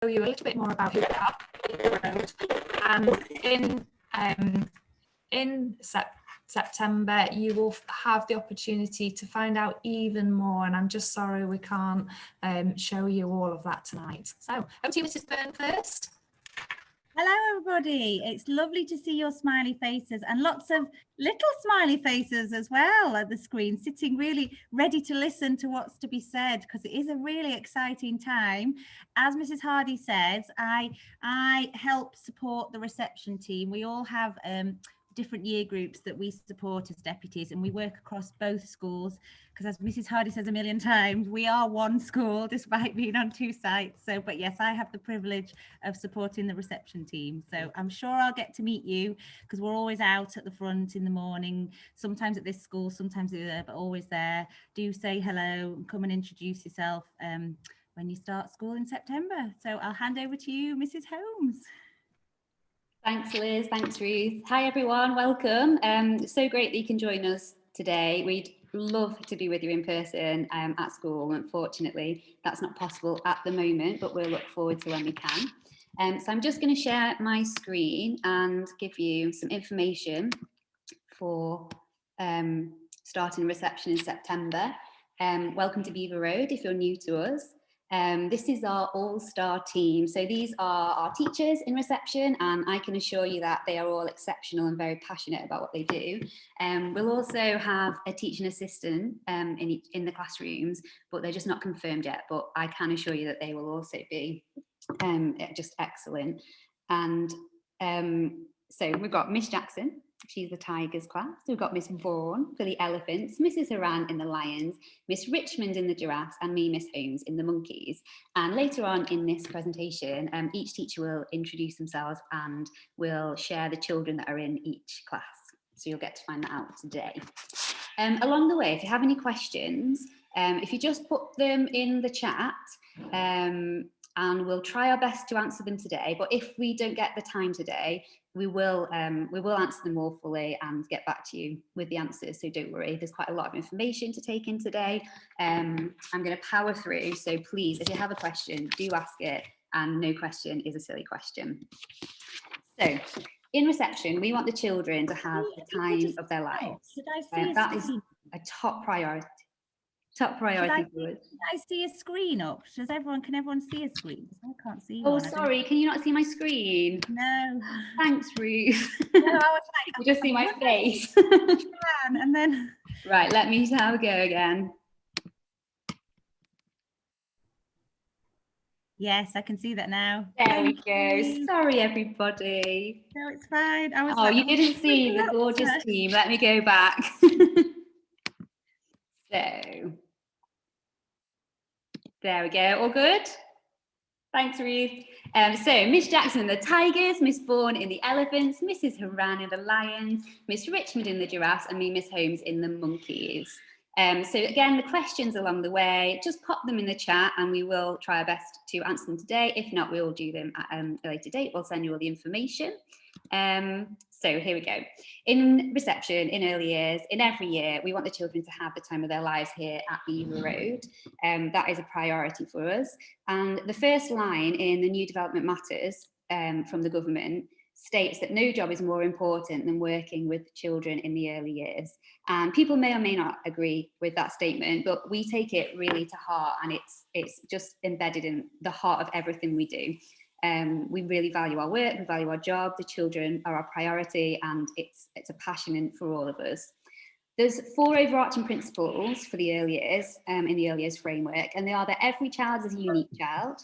you a little bit more about who they are, and in September you will have the opportunity to find out even more, and I'm just sorry we can't show you all of that tonight. So over to you, Mrs. Byrne, first. Hello everybody, it's lovely to see your smiley faces and lots of little smiley faces as well at the screen, sitting really ready to listen to what's to be said, because it is a really exciting time. As Mrs. Hardy says, I help support the reception team. We all have different year groups that we support as deputies, and we work across both schools, because as Mrs. Hardy says a million times, we are one school despite being on 2 sites. So, but yes, I have the privilege of supporting the reception team. So I'm sure I'll get to meet you, because we're always out at the front in the morning, sometimes at this school, sometimes at the other, but always there. Do say hello and come and introduce yourself when you start school in September. So I'll hand over to you, Mrs. Holmes. Thanks, Liz. Thanks, Ruth. Hi, everyone. Welcome. So great that you can join us today. We'd love to be with you in person at school. Unfortunately, that's not possible at the moment, but we'll look forward to when we can. So I'm just going to share my screen and give you some information for starting reception in September. Welcome to Beaver Road if you're new to us. This is our all-star team. So these are our teachers in reception, and I can assure you that they are all exceptional and very passionate about what they do. We'll also have a teaching assistant in the classrooms, but they're just not confirmed yet, but I can assure you that they will also be just excellent. And so we've got Miss Jackson. She's the Tigers class. We've got Miss Vaughan for the Elephants, Mrs. Haran in the Lions, Miss Richmond in the Giraffes, and me, Miss Holmes, in the Monkeys. And later on in this presentation, each teacher will introduce themselves and will share the children that are in each class. So you'll get to find that out today. Along the way, if you have any questions, if you just put them in the chat, and we'll try our best to answer them today. But if we don't get the time today, we will answer them more fully and get back to you with the answers. So don't worry, there's quite a lot of information to take in today. I'm going to power through. So please, if you have a question, do ask it. And no question is a silly question. So in reception, we want the children to have the time of their lives. That is a top priority. Top priority for us. Can I see a screen up? Can everyone see a screen? I can't see. Oh, sorry, can you not see my screen? No. Thanks, Ruth. No, I was like, you just see my face. And then. Right, let me have a go again. Yes, I can see that now. There we go. Sorry, everybody. No, it's fine. You didn't see the gorgeous team. Let me go back. So. There we go, all good? Thanks, Ruth. So Miss Jackson in the Tigers, Miss Vaughan in the Elephants, Mrs. Haran in the Lions, Miss Richmond in the Giraffes, and me, Miss Holmes, in the Monkeys. So again, the questions along the way, just pop them in the chat and we will try our best to answer them today. If not, we will do them at a later date. We'll send you all the information. So here we go. In reception, in early years, in every year, we want the children to have the time of their lives here at Beaver Road. That is a priority for us. And the first line in the New Development Matters from the government states that no job is more important than working with children in the early years. And people may or may not agree with that statement, but we take it really to heart, and it's just embedded in the heart of everything we do. We really value our work, we value our job, the children are our priority, and it's a passion for all of us. There's 4 overarching principles for the early years, in the early years framework, and they are that every child is a unique child,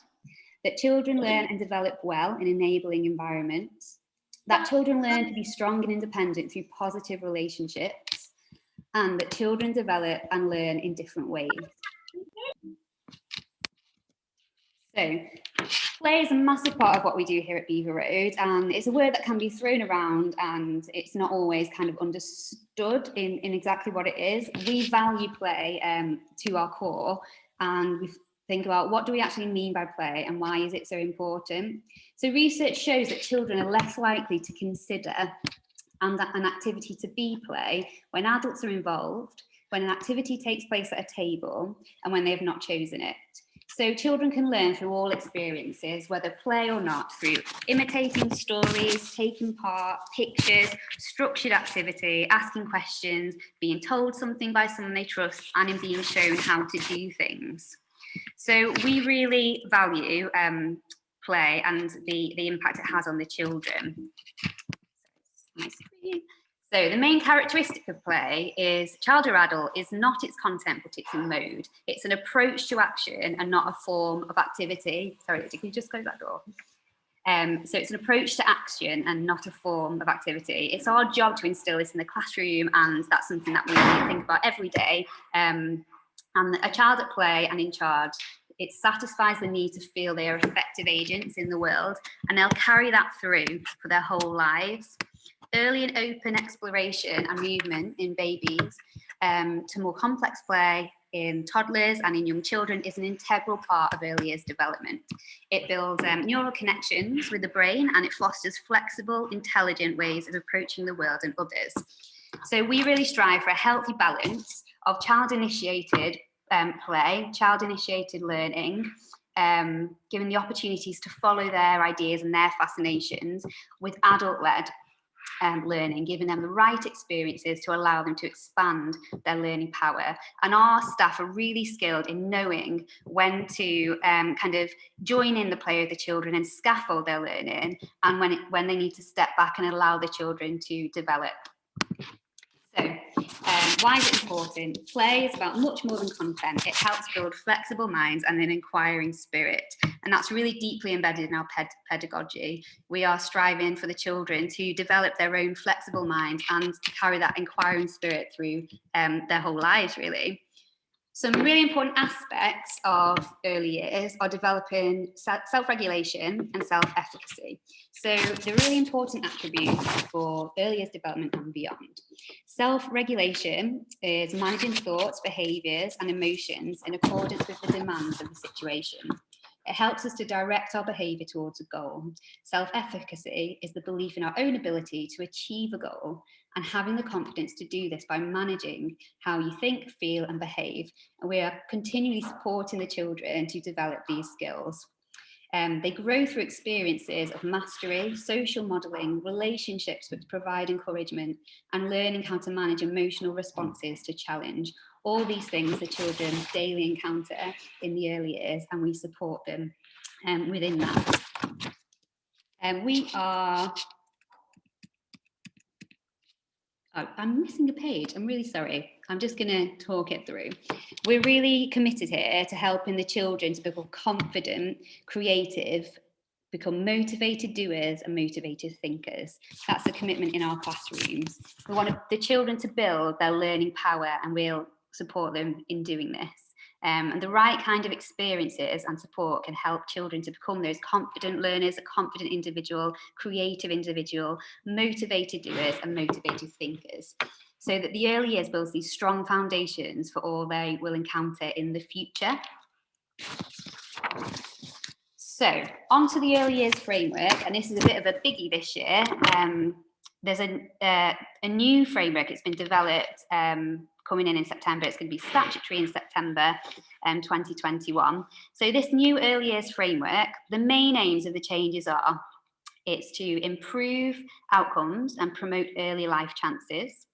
that children learn and develop well in enabling environments, that children learn to be strong and independent through positive relationships, and that children develop and learn in different ways. So, play is a massive part of what we do here at Beaver Road, and it's a word that can be thrown around and it's not always kind of understood in exactly what it is. We value play to our core, and we think about what do we actually mean by play and why is it so important. So research shows that children are less likely to consider an activity to be play when adults are involved, when an activity takes place at a table, and when they have not chosen it. So children can learn through all experiences, whether play or not, through imitating stories, taking part, pictures, structured activity, asking questions, being told something by someone they trust, and in being shown how to do things. So we really value play and the impact it has on the children. So the main characteristic of play is child or adult is not its content, but it's a mode. It's an approach to action and not a form of activity. Sorry, can you just close that door? So it's an approach to action and not a form of activity. It's our job to instill this in the classroom, and that's something that we think about every day. And a child at play and in charge, it satisfies the need to feel they are effective agents in the world, and they'll carry that through for their whole lives. Early and open exploration and movement in babies to more complex play in toddlers and in young children is an integral part of early years development. It builds neural connections with the brain, and it fosters flexible, intelligent ways of approaching the world and others. So we really strive for a healthy balance of child-initiated play, child-initiated learning, given the opportunities to follow their ideas and their fascinations, with adult-led learning, giving them the right experiences to allow them to expand their learning power. And our staff are really skilled in knowing when to kind of join in the play of the children and scaffold their learning, and when they need to step back and allow the children to develop. So why is it important? Play is about much more than content. It helps build flexible minds and an inquiring spirit. And that's really deeply embedded in our pedagogy. We are striving for the children to develop their own flexible mind and to carry that inquiring spirit through their whole lives, really. Some really important aspects of early years are developing self-regulation and self-efficacy. So the really important attributes for early years development and beyond. Self-regulation is managing thoughts, behaviours and emotions in accordance with the demands of the situation. It helps us to direct our behaviour towards a goal. Self-efficacy is the belief in our own ability to achieve a goal and having the confidence to do this by managing how you think, feel and behave. And we are continually supporting the children to develop these skills. They grow through experiences of mastery, social modelling, relationships which provide encouragement, and learning how to manage emotional responses to challenge. All these things the children daily encounter in the early years, and we support them within that. I'm missing a page. I'm really sorry. I'm just going to talk it through. We're really committed here to helping the children to become confident, creative, become motivated doers and motivated thinkers. That's the commitment in our classrooms. We want the children to build their learning power, and we'll support them in doing this. And the right kind of experiences and support can help children to become those confident learners, a confident individual, creative individual, motivated doers and motivated thinkers, so that the early years builds these strong foundations for all they will encounter in the future. So on to the early years framework, and this is a bit of a biggie this year. There's a new framework. It's been developed coming in September. It's going to be statutory in September 2021. So this new early years framework, the main aims of the changes are, it's to improve outcomes and promote early life chances,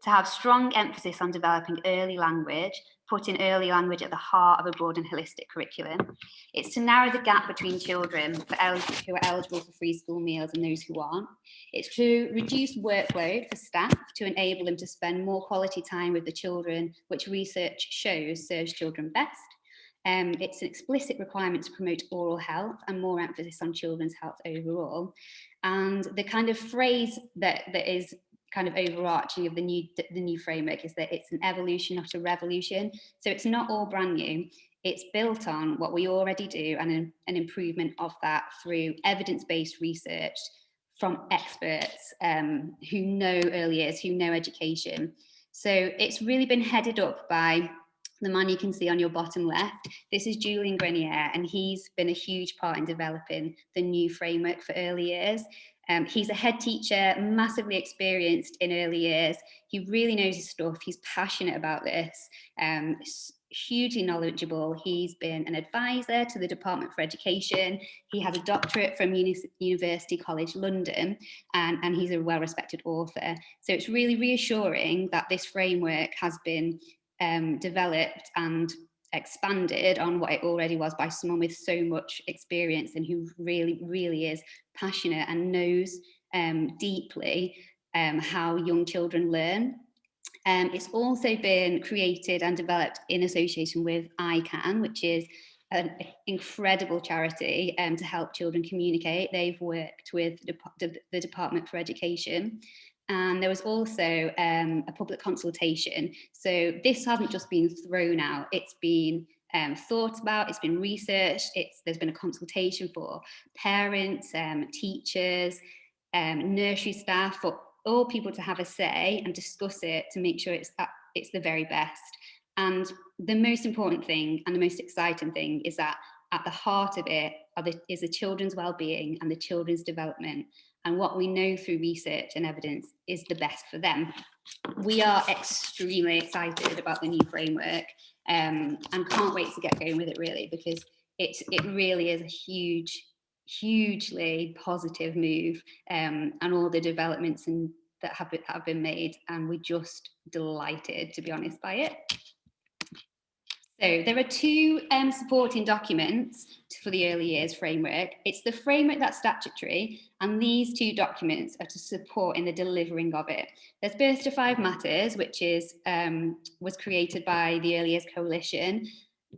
to have strong emphasis on developing early language, putting early language at the heart of a broad and holistic curriculum. It's to narrow the gap between children who are eligible for free school meals and those who aren't. It's to reduce workload for staff to enable them to spend more quality time with the children, which research shows serves children best. It's an explicit requirement to promote oral health and more emphasis on children's health overall. And the kind of phrase that is kind of overarching of the new framework is that it's an evolution, not a revolution. So it's not all brand new. It's built on what we already do and an improvement of that through evidence-based research from experts who know early years, who know education. So it's really been headed up by the man you can see on your bottom left. This is Julian Grenier, and he's been a huge part in developing the new framework for early years. He's a head teacher, massively experienced in early years. He really knows his stuff. He's passionate about this. hugely knowledgeable. He's been an advisor to the Department for Education. He has a doctorate from University College London, and he's a well-respected author. So it's really reassuring that this framework has been developed and expanded on what it already was by someone with so much experience and who really is passionate and knows deeply how young children learn. It's also been created and developed in association with ICANN, which is an incredible charity to help children communicate. They've worked with the Department for Education. And there was also a public consultation. So this hasn't just been thrown out, it's been thought about, it's been researched, there's been a consultation for parents, teachers, nursery staff, for all people to have a say and discuss it to make sure it's the very best. And the most important thing and the most exciting thing is that at the heart of it is the children's well-being and the children's development. And what we know through research and evidence is the best for them. We are extremely excited about the new framework and can't wait to get going with it, really, because it really is a hugely positive move, and all the developments that have been made, and we're just delighted, to be honest, by it. So there are two supporting documents for the early years framework. It's the framework that's statutory, and these two documents are to support in the delivering of it. There's Birth to 5 Matters, which was created by the Early Years Coalition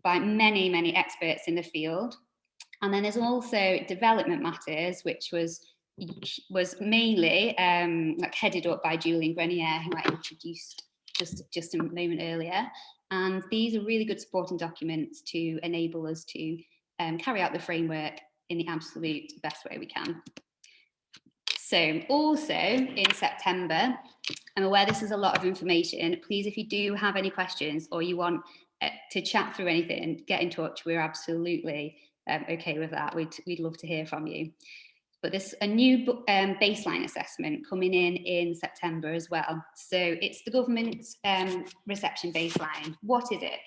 by many experts in the field. And then there's also Development Matters, which was mainly headed up by Julian Grenier, who I introduced just a moment earlier. And these are really good supporting documents to enable us to carry out the framework in the absolute best way we can. So also in September, I'm aware this is a lot of information. Please, if you do have any questions or you want to chat through anything, get in touch. We're absolutely okay with that. We'd love to hear from you. But there's a new baseline assessment coming in September as well. So it's the government's reception baseline. What is it?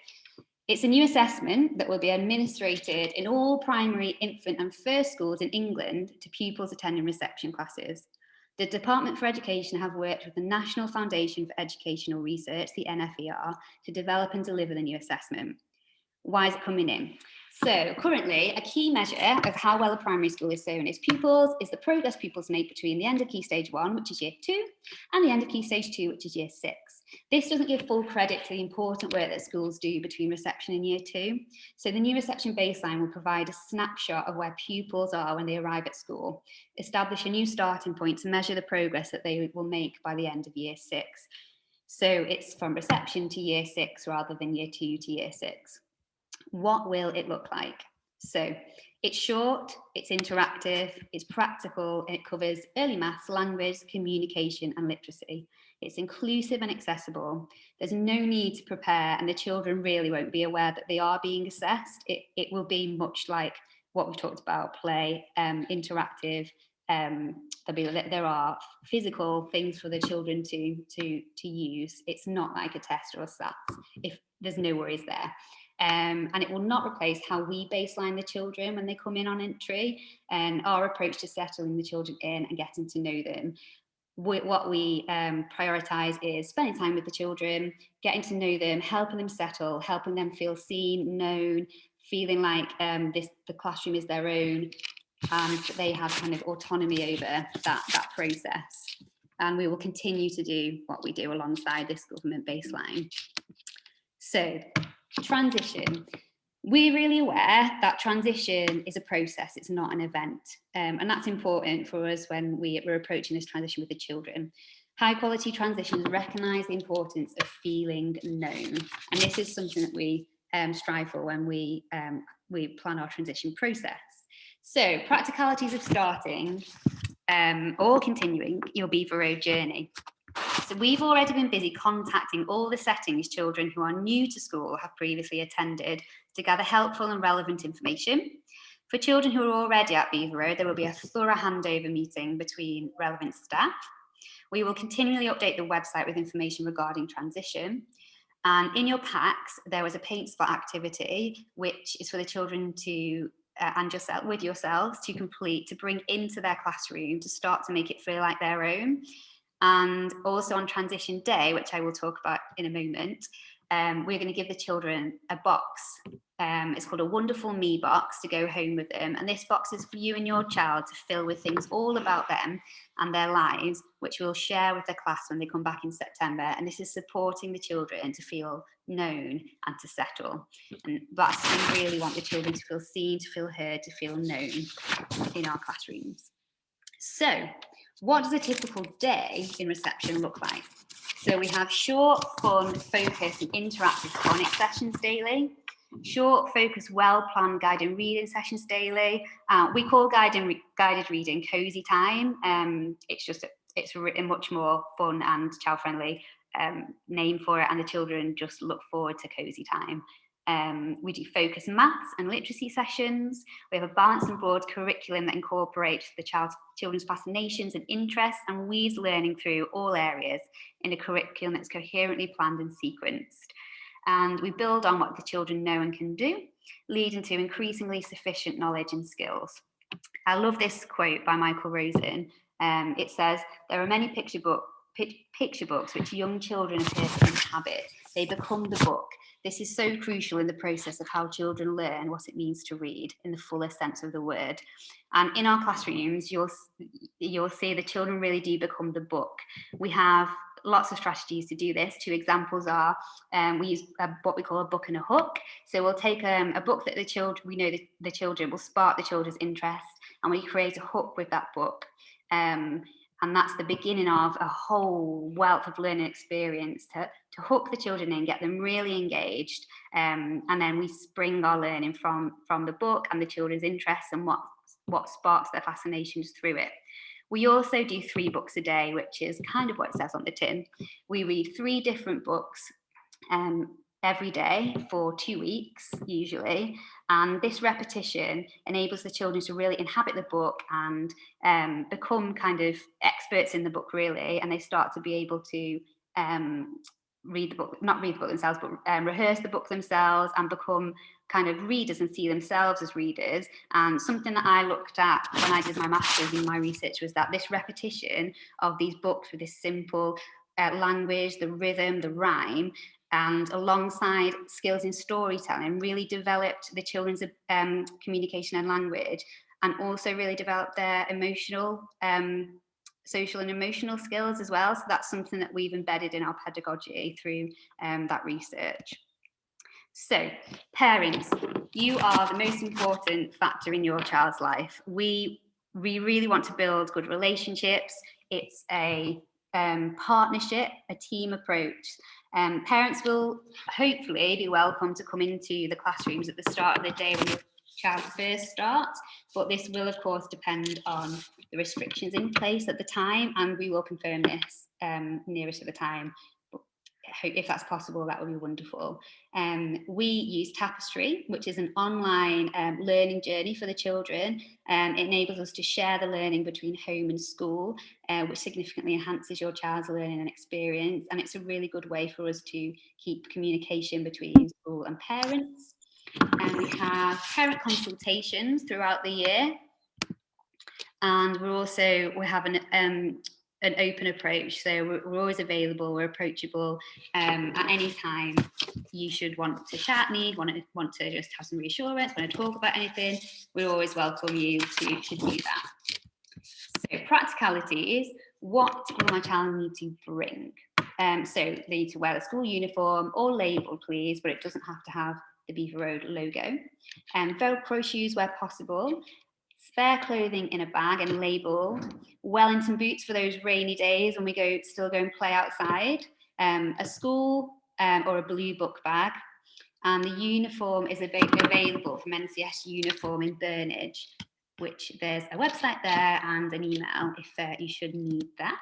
It's a new assessment that will be administered in all primary, infant and first schools in England to pupils attending reception classes. The Department for Education have worked with the National Foundation for Educational Research, the NFER, to develop and deliver the new assessment. Why is it coming in? So currently, a key measure of how well a primary school is serving its pupils is the progress pupils make between the end of Key Stage 1, which is Year 2, and the end of Key Stage 2, which is Year 6. This doesn't give full credit to the important work that schools do between reception and Year 2. So the new reception baseline will provide a snapshot of where pupils are when they arrive at school, establish a new starting point to measure the progress that they will make by the end of Year 6. So it's from reception to Year 6 rather than Year 2 to Year 6. What will it look like? So it's short, it's interactive, it's practical, and it covers early maths, language, communication, and literacy. It's inclusive and accessible. There's no need to prepare, and the children really won't be aware that they are being assessed. It will be much like what we've talked about, play, interactive. There are physical things for the children to use. It's not like a test or a SAT. If there's no worries there. And it will not replace how we baseline the children when they come in on entry, and our approach to settling the children in and getting to know them. What we prioritise is spending time with the children, getting to know them, helping them settle, helping them feel seen, known, feeling like the classroom is their own, and they have kind of autonomy over that process. And we will continue to do what we do alongside this government baseline. So, transition. We're really aware that transition is a process, it's not an event. And that's important for us when we're approaching this transition with the children. High quality transitions recognise the importance of feeling known. And this is something that we strive for when we plan our transition process. So practicalities of starting or continuing your Beaver Road journey. So we've already been busy contacting all the settings children who are new to school have previously attended to gather helpful and relevant information. For children who are already at Beaver Road, there will be a thorough handover meeting between relevant staff. We will continually update the website with information regarding transition. And in your packs, there was a paint spot activity, which is for the children to, and yourself, with yourselves, to complete, to bring into their classroom, to start to make it feel like their own. And also on transition day, which I will talk about in a moment, we're going to give the children a box. It's called a Wonderful Me box to go home with them. And this box is for you and your child to fill with things all about them and their lives, which we'll share with the class when they come back in September. And this is supporting the children to feel known and to settle. And that's, we really want the children to feel seen, to feel heard, to feel known in our classrooms. So what does a typical day in reception look like? So we have short, fun, focused and interactive tonic sessions daily. Short, focused, well-planned guided reading sessions daily. We call guided reading cozy time. It's a much more fun and child-friendly name for it, and the children just look forward to cozy time. We do focus maths and literacy sessions. We have a balanced and broad curriculum that incorporates the children's fascinations and interests and weaves learning through all areas in a curriculum that's coherently planned and sequenced. And we build on what the children know and can do, leading to increasingly sufficient knowledge and skills. I love this quote by Michael Rosen. It says, "There are many picture books which young children appear to inhabit. They become the book. This is so crucial in the process of how children learn what it means to read in the fullest sense of the word." And in our classrooms, you'll see the children really do become the book. We have lots of strategies to do this. Two examples are we use what we call a book and a hook. So we'll take a book that we know the children will spark the children's interest, and we create a hook with that book. And that's the beginning of a whole wealth of learning experience to hook the children in, get them really engaged. And then we spring our learning from the book and the children's interests and what sparks their fascinations through it. We also do 3 books a day, which is kind of what it says on the tin. We read 3 different books every day for 2 weeks, usually. And this repetition enables the children to really inhabit the book and become kind of experts in the book, really. And they start to be able to read the book, not read the book themselves, but rehearse the book themselves and become kind of readers and see themselves as readers. And something that I looked at when I did my master's in my research was that this repetition of these books with this simple language, the rhythm, the rhyme, and alongside skills in storytelling really developed the children's communication and language, and also really developed their social and emotional skills as well. So that's something that we've embedded in our pedagogy through that research. So parents, you are the most important factor in your child's life. We really want to build good relationships. It's a partnership, a team approach. Parents will hopefully be welcome to come into the classrooms at the start of the day when your child first starts, but this will of course depend on the restrictions in place at the time, and we will confirm this nearer to the time. If that's possible, that would be wonderful. We use Tapestry, which is an online learning journey for the children. It enables us to share the learning between home and school, which significantly enhances your child's learning and experience. And it's a really good way for us to keep communication between school and parents. And we have parent consultations throughout the year. And we have an open approach, so we're always available, we're approachable at any time. You should want to chat, want to just have some reassurance, want to talk about anything, we always welcome you to do that. So practicalities, what will my child need to bring? So they need to wear the school uniform, or label please, but it doesn't have to have the Beaver Road logo. Velcro shoes where possible. Spare clothing in a bag and labelled. Wellington boots for those rainy days when we still go and play outside. A school or a blue book bag. And the uniform is available from NCS Uniform in Burnage, which there's a website there and an email if you should need that.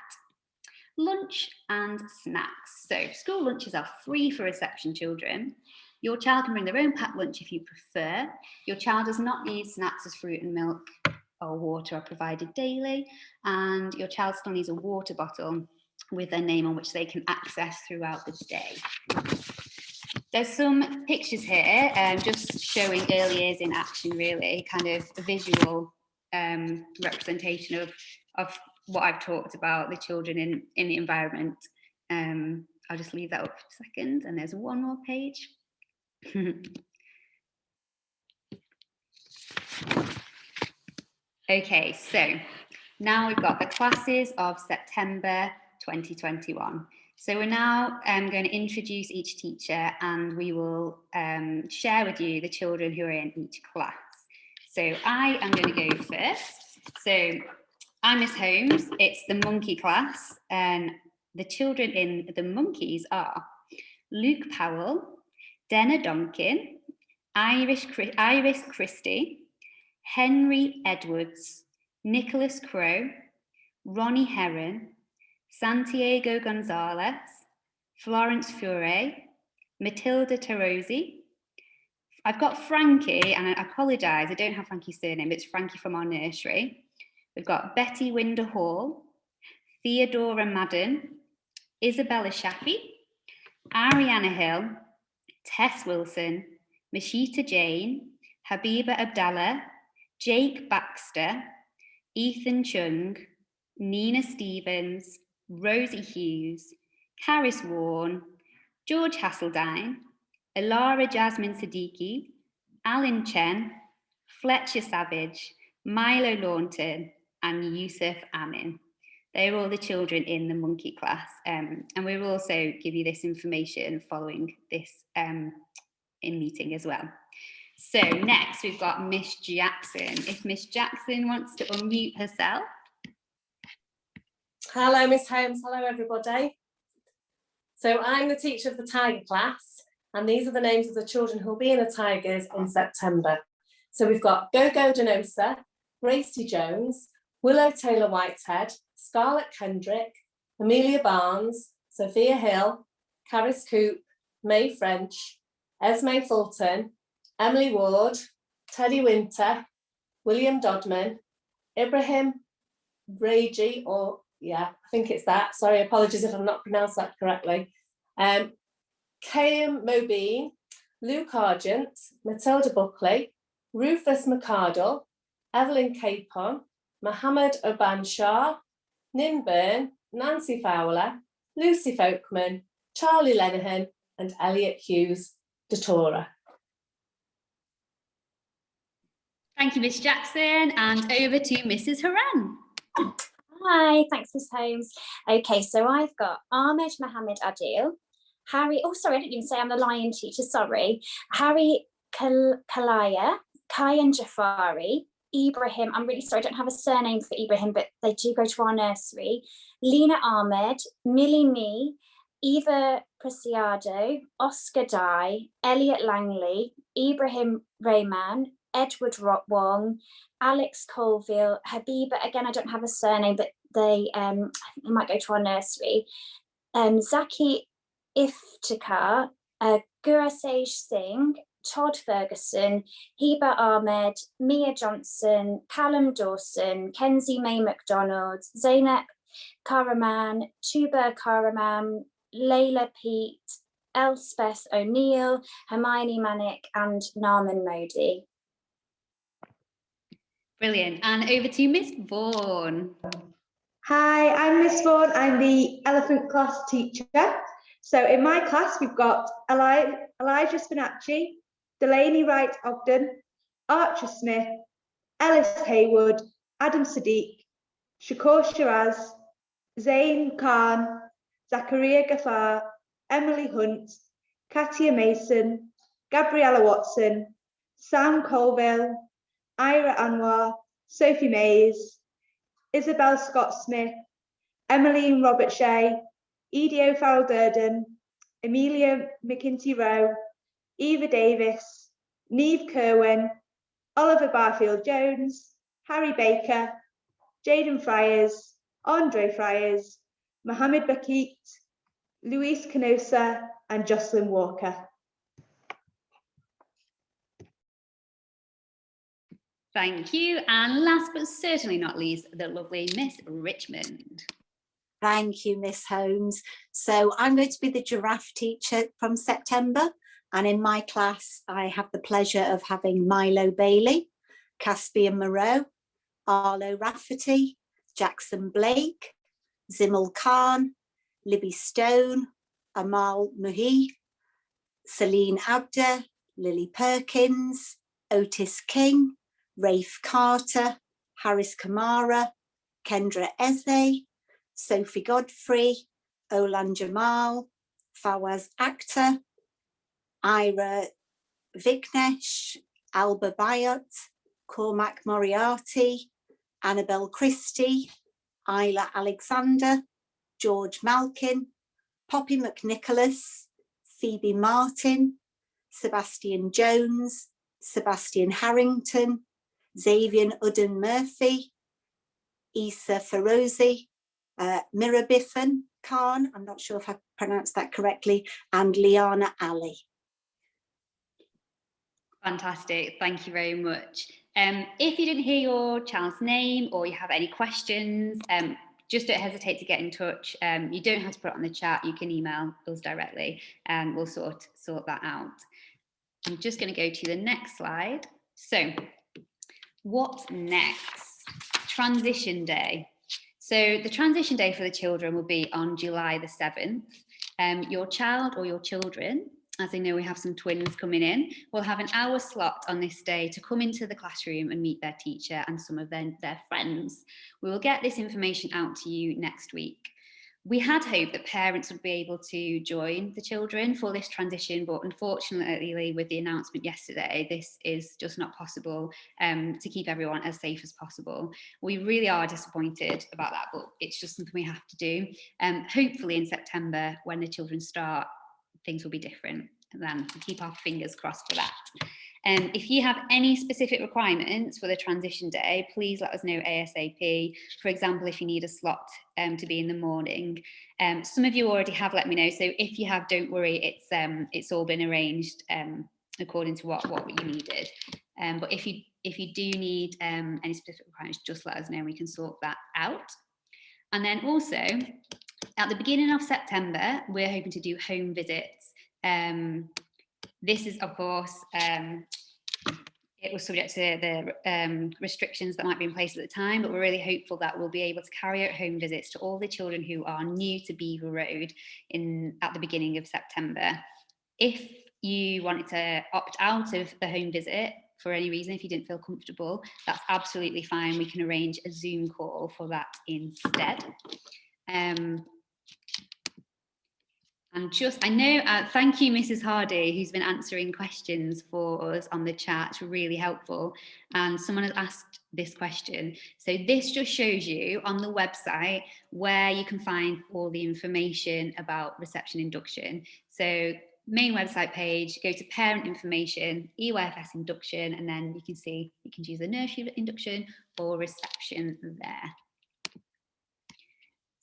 Lunch and snacks. So school lunches are free for reception children. Your child can bring their own packed lunch if you prefer. Your child does not need snacks as fruit and milk or water are provided daily. And your child still needs a water bottle with their name on which they can access throughout the day. There's some pictures here, just showing early years in action, really, kind of a visual representation of what I've talked about, the children in the environment. I'll just leave that up for a second, and there's one more page. Okay, so now we've got the classes of September 2021. So we're now going to introduce each teacher, and we will share with you the children who are in each class. So I am going to go first. So I'm Miss Holmes, it's the monkey class, and the children in the monkeys are Luke Powell, Denna Donkin, Iris Christie, Henry Edwards, Nicholas Crowe, Ronnie Heron, Santiago Gonzalez, Florence Fure, Matilda Tarosi. I've got Frankie, and I apologise, I don't have Frankie's surname, but it's Frankie from our nursery. We've got Betty Winder Hall, Theodora Madden, Isabella Shappy, Ariana Hill, Tess Wilson, Mashita Jane, Habiba Abdallah, Jake Baxter, Ethan Chung, Nina Stevens, Rosie Hughes, Caris Warren, George Hasseldine, Alara Jasmine Siddiqui, Alan Chen, Fletcher Savage, Milo Launton, and Yusuf Amin. They're all the children in the monkey class, and we will also give you this information following this in meeting as well. So next we've got Miss Jackson. If Miss Jackson wants to unmute herself. Hello, Miss Holmes. Hello, everybody. So I'm the teacher of the Tiger class, and these are the names of the children who will be in the Tigers in September. So we've got Gogo Denosa, Gracie Jones, Willow Taylor Whitehead, Scarlett Kendrick, Amelia Barnes, Sophia Hill, Caris Coop, May French, Esme Fulton, Emily Ward, Teddy Winter, William Dodman, Ibrahim Raji, or yeah, I think it's that. Sorry, apologies if I've not pronounced that correctly. Kayam Mobeen, Luke Argent, Matilda Buckley, Rufus McCardle, Evelyn Capon, Mohammed Oban Shah, Nin Byrne, Nancy Fowler, Lucy Folkman, Charlie Lenihan, and Elliot Hughes Datora. Thank you, Miss Jackson, and over to Mrs. Haran. Hi, thanks, Miss Holmes. Okay, so I've got Ahmed Mohammed Adil, Harry, oh sorry, I didn't even say I'm the lion teacher, sorry. Harry Kalaya, Kayan Jafari, Ibrahim, I'm really sorry, I don't have a surname for Ibrahim, but they do go to our nursery. Lena Ahmed, Millie Me, Eva Preciado, Oscar Dye, Elliot Langley, Ibrahim Rayman, Edward Wong, Alex Colville, Habiba, again, I don't have a surname, but they I think they might go to our nursery. Zaki Iftikhar, Gurasej Singh, Todd Ferguson, Heba Ahmed, Mia Johnson, Callum Dawson, Kenzie May McDonald, Zainab Karaman, Tuba Karaman, Layla Pete, Elspeth O'Neill, Hermione Manick, and Narman Modi. Brilliant. And over to Miss Vaughan. Hi, I'm Miss Vaughan. I'm the elephant class teacher. So in my class, we've got Elijah Spinacci, Delaney Wright Ogden, Archer Smith, Ellis Haywood, Adam Sadiq, Shakur Shiraz, Zain Khan, Zachariah Ghaffar, Emily Hunt, Katia Mason, Gabriella Watson, Sam Colville, Ira Anwar, Sophie Mays, Isabel Scott-Smith, Emmeline Robert-Shea, Edie O'Farrell-Durden, Amelia McKinsey-Rowe, Eva Davis, Neve Kerwin, Oliver Barfield-Jones, Harry Baker, Jaden Friars, Andre Friars, Mohammed Bakit, Luis Canosa, and Jocelyn Walker. Thank you. And last but certainly not least, the lovely Miss Richmond. Thank you, Miss Holmes. So I'm going to be the giraffe teacher from September. And in my class, I have the pleasure of having Milo Bailey, Caspian Moreau, Arlo Rafferty, Jackson Blake, Zimel Khan, Libby Stone, Amal Muhi, Celine Abder, Lily Perkins, Otis King, Rafe Carter, Harris Kamara, Kendra Eze, Sophie Godfrey, Olan Jamal, Fawaz Akhtar, Ira Vignesh, Alba Bayat, Cormac Moriarty, Annabelle Christie, Isla Alexander, George Malkin, Poppy McNicholas, Phoebe Martin, Sebastian Jones, Sebastian Harrington, Xavier Udden Murphy, Issa Ferozi, Mira Biffen Khan, I'm not sure if I pronounced that correctly, and Liana Ali. Fantastic, thank you very much. If you didn't hear your child's name or you have any questions, just don't hesitate to get in touch. You don't have to put it on the chat, you can email us directly and we'll sort that out. I'm just going to go to the next slide. So, what's next? Transition day. So the transition day for the children will be on July the 7th. Your child or your children, as I know we have some twins coming in, will have an hour slot on this day to come into the classroom and meet their teacher and some of their friends. We will get this information out to you next week. We had hoped that parents would be able to join the children for this transition, but unfortunately with the announcement yesterday, this is just not possible to keep everyone as safe as possible. We really are disappointed about that, but it's just something we have to do. Hopefully in September, when the children start, things will be different, and then keep our fingers crossed for that. If you have any specific requirements for the transition day, please let us know ASAP. For example, if you need a slot to be in the morning. Some of you already have let me know, so if you have, don't worry, it's all been arranged according to what you needed. But if you do need any specific requirements, just let us know and we can sort that out. And then also, at the beginning of September, we're hoping to do home visits. This is, of course, it was subject to the restrictions that might be in place at the time, but we're really hopeful that we'll be able to carry out home visits to all the children who are new to Beaver Road at the beginning of September. If you wanted to opt out of the home visit for any reason, if you didn't feel comfortable, that's absolutely fine. We can arrange a Zoom call for that instead. And I know, thank you, Mrs. Hardy, who's been answering questions for us on the chat. It's really helpful. And someone has asked this question. So this just shows you on the website where you can find all the information about reception induction. So main website page, go to parent information, EYFS induction, and then you can see you can choose the nursery induction or reception there.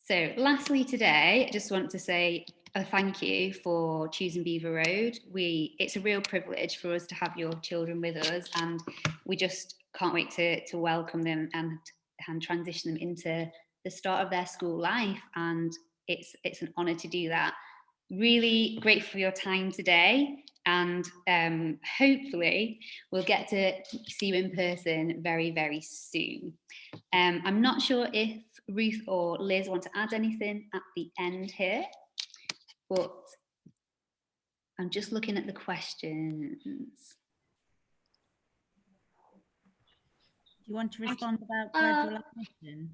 So lastly today, I just want to say a thank you for choosing Beaver Road. It's a real privilege for us to have your children with us, and we just can't wait to welcome them and transition them into the start of their school life, and it's an honour to do that. Really grateful for your time today, and hopefully we'll get to see you in person very, very soon. I'm not sure if Ruth or Liz want to add anything at the end here, but I'm just looking at the questions. Do you want to respond about gradual admission?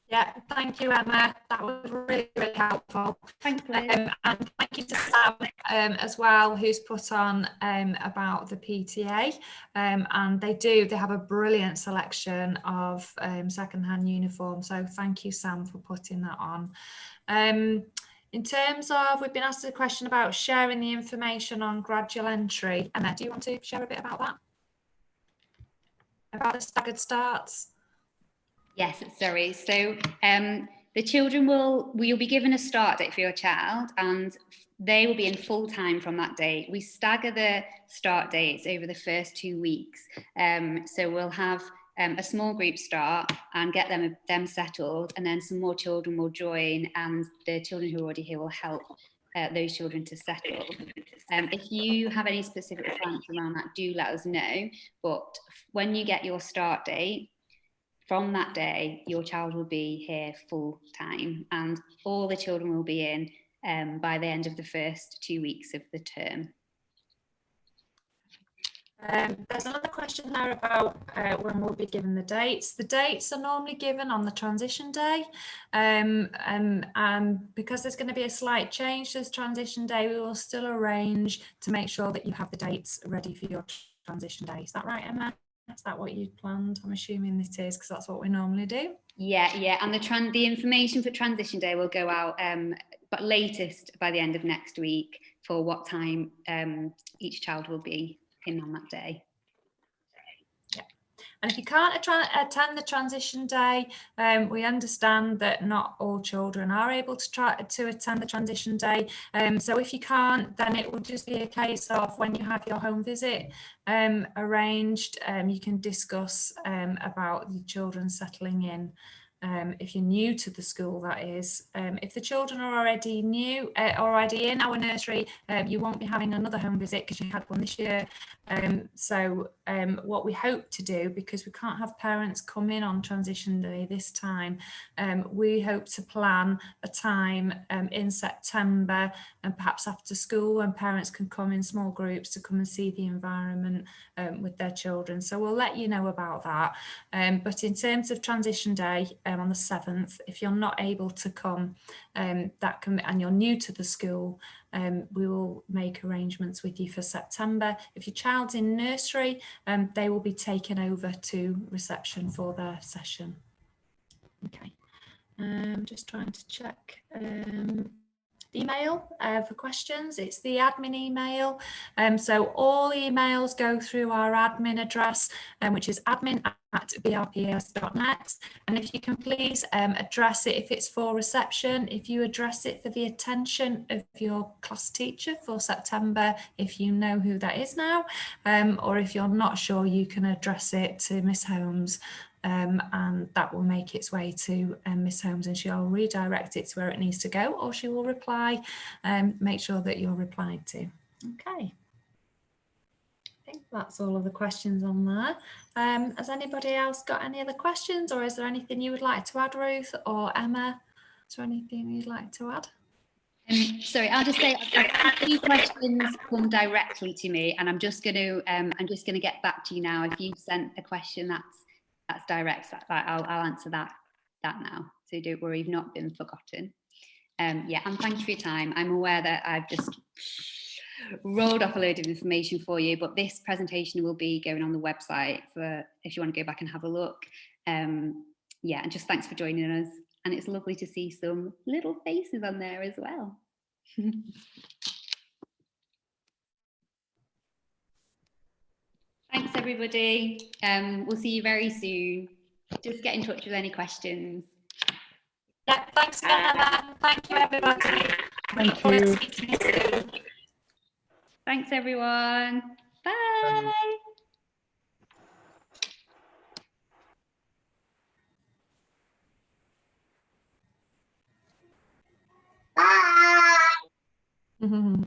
Yeah, thank you, Emma. That was really, really helpful. Thanks, Liz. And thank you to Sam as well, who's put on about the PTA. And they have a brilliant selection of second-hand uniforms. So thank you, Sam, for putting that on. In terms of, we've been asked a question about sharing the information on gradual entry. Emma, do you want to share a bit about that? About the staggered starts? Yes, sorry. So the children you'll be given a start date for your child, and they will be in full time from that date. We stagger the start dates over the first 2 weeks. So we'll have a small group start and get them settled, and then some more children will join, and the children who are already here will help those children to settle. If you have any specific requirements around that, do let us know. But when you get your start date, from that day, your child will be here full time, and all the children will be in by the end of the first 2 weeks of the term. There's another question there about when we'll be given the dates. The dates are normally given on the transition day, and because there's going to be a slight change to this transition day, we will still arrange to make sure that you have the dates ready for your transition day. Is that right, Emma? Is that what you planned? I'm assuming it is, because that's what we normally do. Yeah, and the information for transition day will go out, but latest by the end of next week, for what time each child will be in on that day. Yeah, and if you can't attend the transition day, we understand that not all children are able to attend the transition day. So if you can't, then it will just be a case of when you have your home visit arranged, you can discuss about the children settling in. If you're new to the school, that is. If the children are already already in our nursery, you won't be having another home visit because you had one this year. So what we hope to do, because we can't have parents come in on transition day this time, we hope to plan a time in September, and perhaps after school, when parents can come in small groups to come and see the environment with their children. So we'll let you know about that. But in terms of transition day, on the 7th, if you're not able to come, and you're new to the school, we will make arrangements with you for September. If your child's in nursery, they will be taken over to reception for their session. Okay, just trying to check email for questions. It's the admin email, so all emails go through our admin address, which is admin@brps.net, and if you can please address it if it's for reception, if you address it for the attention of your class teacher for September, if you know who that is now, or if you're not sure, you can address it to Miss Holmes, and that will make its way to Miss Holmes, and she'll redirect it to where it needs to go, or she will reply, make sure that you're replied to. Okay, I think that's all of the questions on there. Has anybody else got any other questions, or is there anything you would like to add, Ruth or Emma? Is there anything you'd like to add? Sorry, I'll just say I've had a few questions come directly to me, and I'm just going to get back to you now. If you've sent a question that's direct, I'll answer that now. So don't worry, you've not been forgotten. Yeah, and thank you for your time. I'm aware that I've just rolled off a load of information for you, but this presentation will be going on the website for if you want to go back and have a look. Yeah, and just thanks for joining us. And it's lovely to see some little faces on there as well. Thanks, everybody. We'll see you very soon. Just get in touch with any questions. Yeah, thanks, Emma. Thank you, everybody. Thank you. Thanks, everyone. Bye. Bye.